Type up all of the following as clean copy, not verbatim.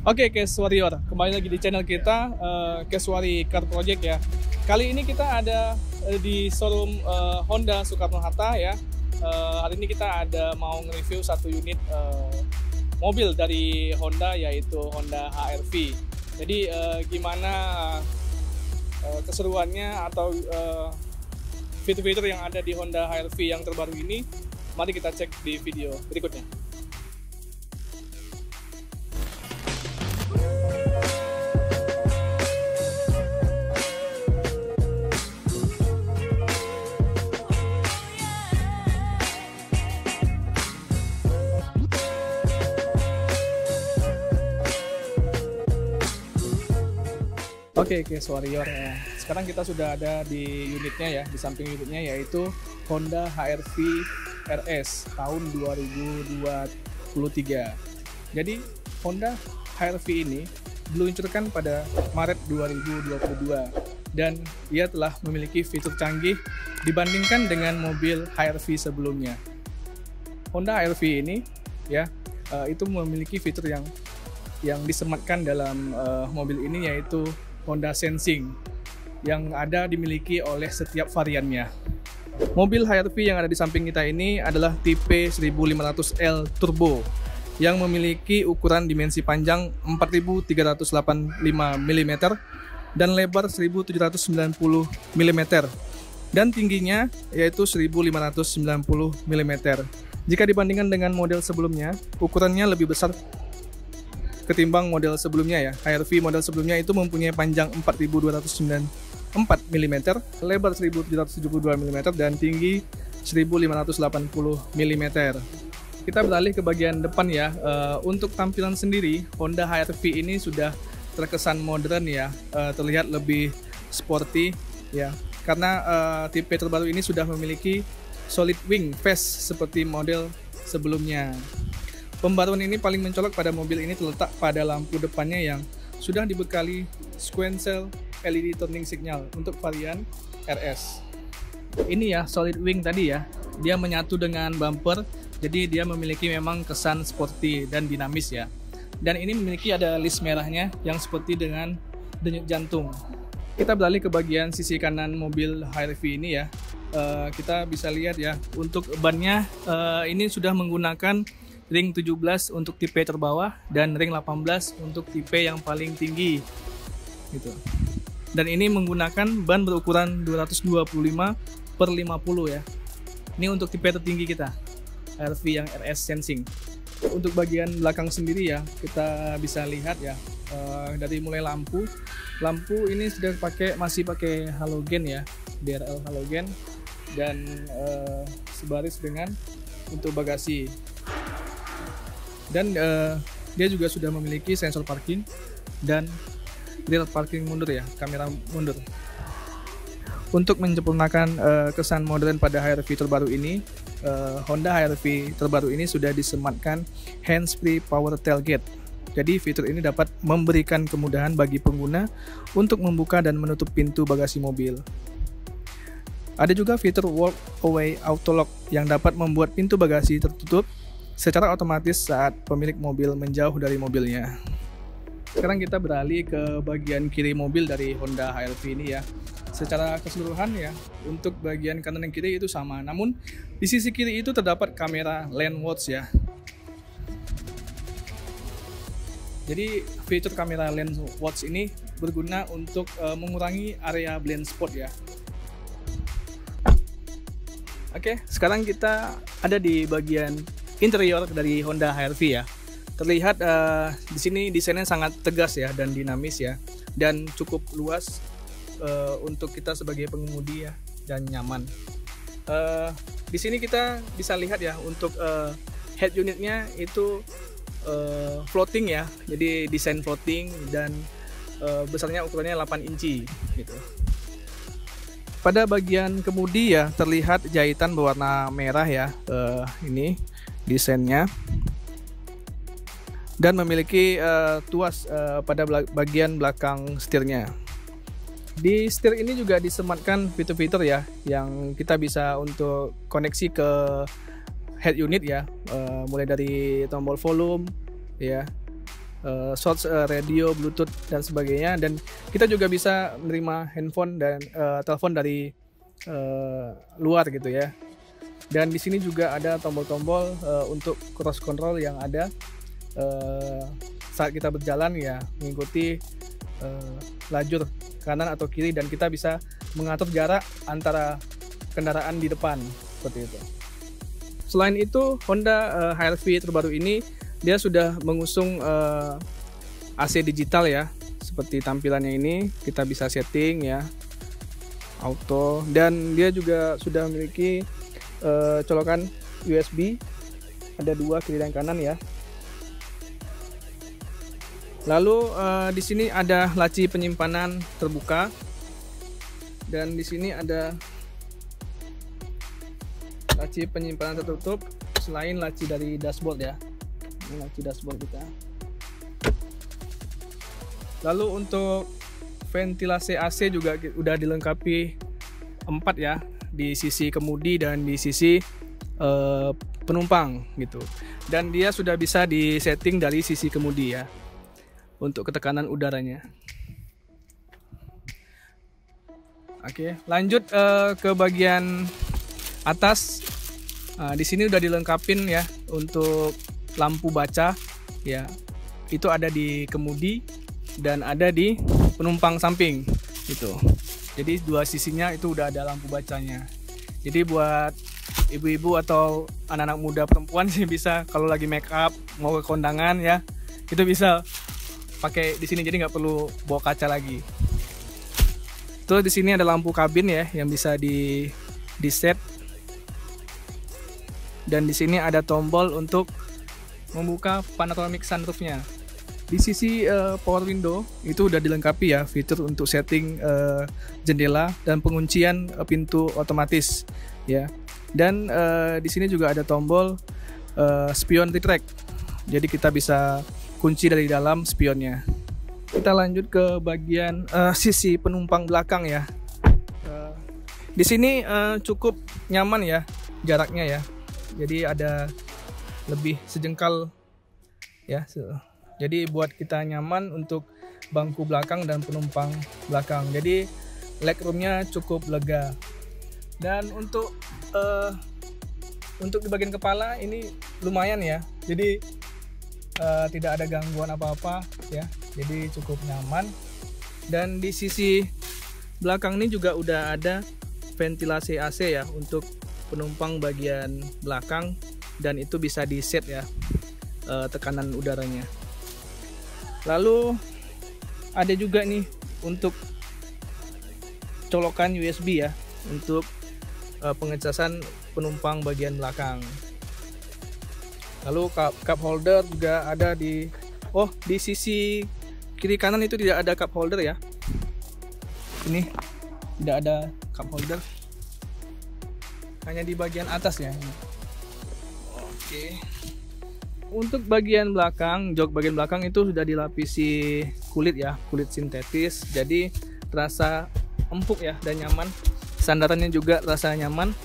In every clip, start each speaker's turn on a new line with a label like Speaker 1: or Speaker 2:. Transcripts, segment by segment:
Speaker 1: Oke, Case Warrior, kembali lagi di channel kita, Case Warrior Car Project ya. Kali ini kita ada di showroom Honda Soekarno-Hatta ya. Hari ini kita ada mau nge-review satu unit mobil dari Honda, yaitu Honda HR-V. Jadi gimana keseruannya atau fitur-fitur yang ada di Honda HR-V yang terbaru ini, mari kita cek di video berikutnya. Oke, Case Warrior. Sekarang kita sudah ada di unitnya ya, di samping unitnya yaitu Honda HR-V RS tahun 2023. Jadi Honda HR-V ini diluncurkan pada Maret 2022 dan ia telah memiliki fitur canggih dibandingkan dengan mobil HR-V sebelumnya. Honda HR-V ini ya itu memiliki fitur yang disematkan dalam mobil ini, yaitu Honda Sensing yang ada dimiliki oleh setiap variannya. Mobil HR-V yang ada di samping kita ini adalah tipe 1500L Turbo yang memiliki ukuran dimensi panjang 4385 mm dan lebar 1790 mm dan tingginya yaitu 1590 mm. Jika dibandingkan dengan model sebelumnya, ukurannya lebih besar ketimbang model sebelumnya ya. HR-V model sebelumnya itu mempunyai panjang 4294 mm, lebar 1772 mm dan tinggi 1580 mm. Kita beralih ke bagian depan ya. Untuk tampilan sendiri, Honda HR-V ini sudah terkesan modern ya, terlihat lebih sporty ya. Karena tipe terbaru ini sudah memiliki solid wing face seperti model sebelumnya. Pembaruan ini paling mencolok pada mobil ini terletak pada lampu depannya yang sudah dibekali sequential LED turning signal untuk varian RS. Ini ya solid wing tadi ya, dia menyatu dengan bumper, jadi dia memiliki memang kesan sporty dan dinamis ya. Dan ini memiliki ada list merahnya yang seperti dengan denyut jantung. Kita beralih ke bagian sisi kanan mobil HR-V ini ya. Kita bisa lihat ya, untuk bannya ini sudah menggunakan ring 17 untuk tipe terbawah dan ring 18 untuk tipe yang paling tinggi gitu. Dan ini menggunakan ban berukuran 225/50 ya. Ini untuk tipe tertinggi kita, HR-V yang RS Sensing. Untuk bagian belakang sendiri ya, kita bisa lihat ya, dari mulai lampu ini sudah masih pakai halogen ya, DRL halogen, dan sebaris dengan untuk bagasi. Dan dia juga sudah memiliki sensor parking dan rear parking mundur ya, kamera mundur. Untuk menyempurnakan kesan modern pada HR-V terbaru ini, Honda HR-V terbaru ini sudah disematkan hands-free power tailgate. Jadi fitur ini dapat memberikan kemudahan bagi pengguna untuk membuka dan menutup pintu bagasi mobil. Ada juga fitur walk away auto lock yang dapat membuat pintu bagasi tertutup secara otomatis saat pemilik mobil menjauh dari mobilnya. Sekarang kita beralih ke bagian kiri mobil dari Honda HR-V ini ya. Secara keseluruhan ya, untuk bagian kanan dan kiri itu sama, namun di sisi kiri itu terdapat kamera lane watch ya. Jadi fitur kamera lane watch ini berguna untuk mengurangi area blind spot ya. Oke, sekarang kita ada di bagian interior dari Honda HR-V ya. Terlihat di sini desainnya sangat tegas ya dan dinamis ya, dan cukup luas untuk kita sebagai pengemudi ya, dan nyaman. Di sini kita bisa lihat ya, untuk head unitnya itu floating ya, jadi desain floating dan besarnya ukurannya 8 inci gitu. Pada bagian kemudi ya, terlihat jahitan berwarna merah ya, ini desainnya, dan memiliki tuas pada bagian belakang setirnya. Di setir ini juga disematkan fitur-fitur ya, yang kita bisa untuk koneksi ke head unit ya, mulai dari tombol volume ya, source radio, Bluetooth dan sebagainya, dan kita juga bisa menerima handphone dan telepon dari luar gitu ya. Dan di sini juga ada tombol-tombol untuk cross control yang ada saat kita berjalan ya, mengikuti lajur kanan atau kiri, dan kita bisa mengatur jarak antara kendaraan di depan seperti itu. Selain itu, Honda HR-V terbaru ini dia sudah mengusung AC digital ya, seperti tampilannya ini. Kita bisa setting ya, auto, dan dia juga sudah memiliki colokan USB, ada 2 kiri dan kanan ya. Lalu di sini ada laci penyimpanan terbuka, dan di sini ada laci penyimpanan tertutup selain laci dari dashboard ya. Ini laci dashboard kita. Lalu untuk ventilasi AC juga udah dilengkapi 4 ya, di sisi kemudi dan di sisi penumpang gitu. Dan dia sudah bisa disetting dari sisi kemudi ya, untuk ketekanan udaranya. Oke, lanjut ke bagian atas. Di sini udah dilengkapin ya untuk lampu baca ya. Itu ada di kemudi dan ada di penumpang samping gitu. Jadi 2 sisinya itu udah ada lampu bacanya. Jadi buat ibu-ibu atau anak-anak muda perempuan sih bisa, kalau lagi make up mau ke kondangan ya, itu bisa pakai di sini, jadi nggak perlu bawa kaca lagi. Terus di sini ada lampu kabin ya yang bisa di set. Dan di sini ada tombol untuk membuka panoramic sunroofnya. Di sisi power window itu udah dilengkapi ya fitur untuk setting jendela dan penguncian pintu otomatis ya. Dan di sini juga ada tombol spion retract. Jadi kita bisa kunci dari dalam spionnya. Kita lanjut ke bagian sisi penumpang belakang ya. Di sini cukup nyaman ya jaraknya ya. Jadi ada lebih sejengkal ya. Jadi buat kita nyaman untuk bangku belakang dan penumpang belakang. Jadi legroomnya cukup lega. Dan untuk di bagian kepala ini lumayan ya. Jadi tidak ada gangguan apa-apa ya. Jadi cukup nyaman. Dan di sisi belakang ini juga udah ada ventilasi AC ya untuk penumpang bagian belakang, dan itu bisa di set ya tekanan udaranya. Lalu ada juga nih untuk colokan USB ya untuk pengecasan penumpang bagian belakang. Lalu cup holder juga ada di sisi kiri kanan itu tidak ada cup holder ya. Ini tidak ada cup holder, hanya di bagian atas ya. Oke. Untuk bagian belakang, jok bagian belakang itu sudah dilapisi kulit ya, kulit sintetis. Jadi terasa empuk ya dan nyaman. Sandarannya juga terasa nyaman.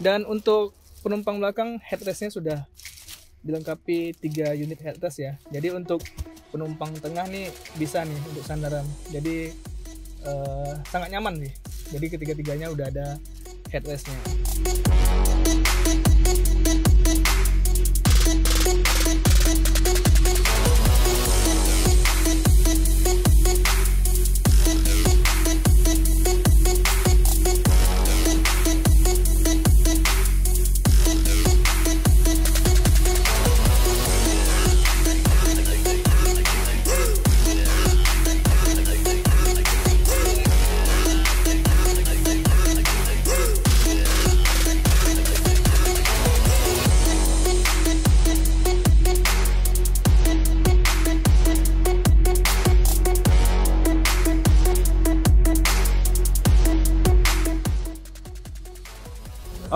Speaker 1: Dan untuk penumpang belakang, headrestnya sudah dilengkapi 3 unit headrest ya. Jadi untuk penumpang tengah nih bisa nih untuk sandaran. Jadi sangat nyaman nih. Jadi ketiga-tiganya udah ada headrestnya.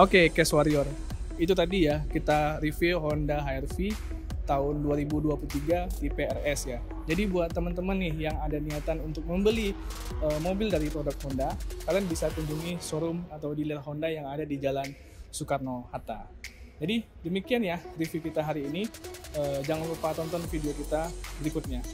Speaker 1: Oke, Cash Warrior. Itu tadi ya kita review Honda HR-V tahun 2023 di PRS ya. Jadi buat teman-teman nih yang ada niatan untuk membeli mobil dari produk Honda, kalian bisa kunjungi showroom atau dealer Honda yang ada di Jalan Soekarno Hatta. Jadi demikian ya review kita hari ini. Jangan lupa tonton video kita berikutnya.